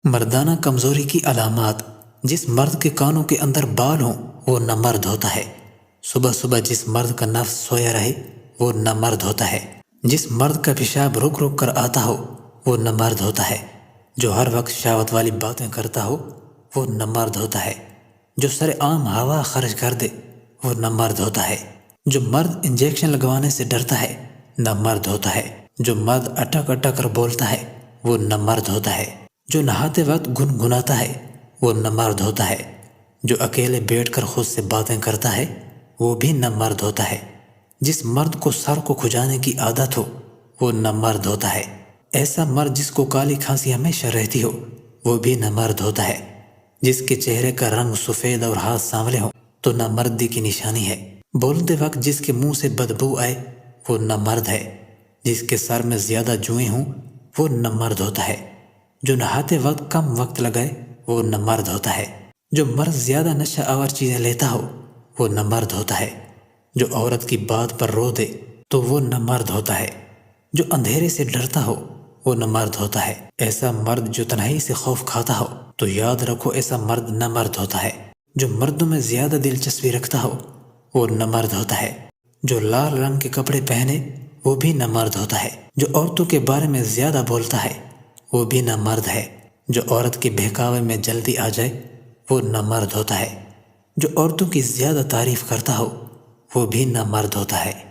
مردانہ کمزوری کی علامات: جس مرد کے کانوں کے اندر بال ہوں وہ نہ مرد ہوتا ہے۔ صبح صبح جس مرد کا نفس سویا رہے وہ نہ مرد ہوتا ہے۔ جس مرد کا پیشاب رک رک کر آتا ہو وہ نہ مرد ہوتا ہے۔ جو ہر وقت شہوت والی باتیں کرتا ہو وہ نہ مرد ہوتا ہے۔ جو سر عام ہوا خرچ کر دے وہ نہ مرد ہوتا ہے۔ جو مرد انجیکشن لگوانے سے ڈرتا ہے نہ مرد ہوتا ہے۔ جو مرد اٹک اٹک کر بولتا ہے وہ نہ مرد ہوتا ہے۔ جو نہاتے وقت گنگناتا ہے وہ نہ مرد ہوتا ہے۔ جو اکیلے بیٹھ کر خود سے باتیں کرتا ہے وہ بھی نہ مرد ہوتا ہے۔ جس مرد کو سر کو کھجانے کی عادت ہو وہ نہ مرد ہوتا ہے۔ ایسا مرد جس کو کالی کھانسی ہمیشہ رہتی ہو وہ بھی نہ مرد ہوتا ہے۔ جس کے چہرے کا رنگ سفید اور ہاتھ سانولے ہوں تو نہ مردی کی نشانی ہے۔ بولتے وقت جس کے منہ سے بدبو آئے وہ نہ مرد ہے۔ جس کے سر میں زیادہ جوئیں ہوں وہ نہ مرد ہوتا ہے۔ جو نہاتے وقت کم وقت لگائے وہ نہ مرد ہوتا ہے۔ جو مرد زیادہ نشہ آور چیزیں لیتا ہو وہ نہ مرد ہوتا ہے۔ جو عورت کی بات پر رو دے تو وہ نہ مرد ہوتا ہے۔ جو اندھیرے سے ڈرتا ہو وہ نہ مرد ہوتا ہے۔ ایسا مرد جو تنہائی سے خوف کھاتا ہو تو یاد رکھو ایسا مرد نہ مرد ہوتا ہے۔ جو مردوں میں زیادہ دلچسپی رکھتا ہو وہ نہ مرد ہوتا ہے۔ جو لال رنگ کے کپڑے پہنے وہ بھی نہ مرد ہوتا ہے۔ جو عورتوں کے بارے میں زیادہ بولتا ہے وہ بھی نہ مرد ہے۔ جو عورت کے بہکاوے میں جلدی آ جائے وہ نہ مرد ہوتا ہے۔ جو عورتوں کی زیادہ تعریف کرتا ہو وہ بھی نہ مرد ہوتا ہے۔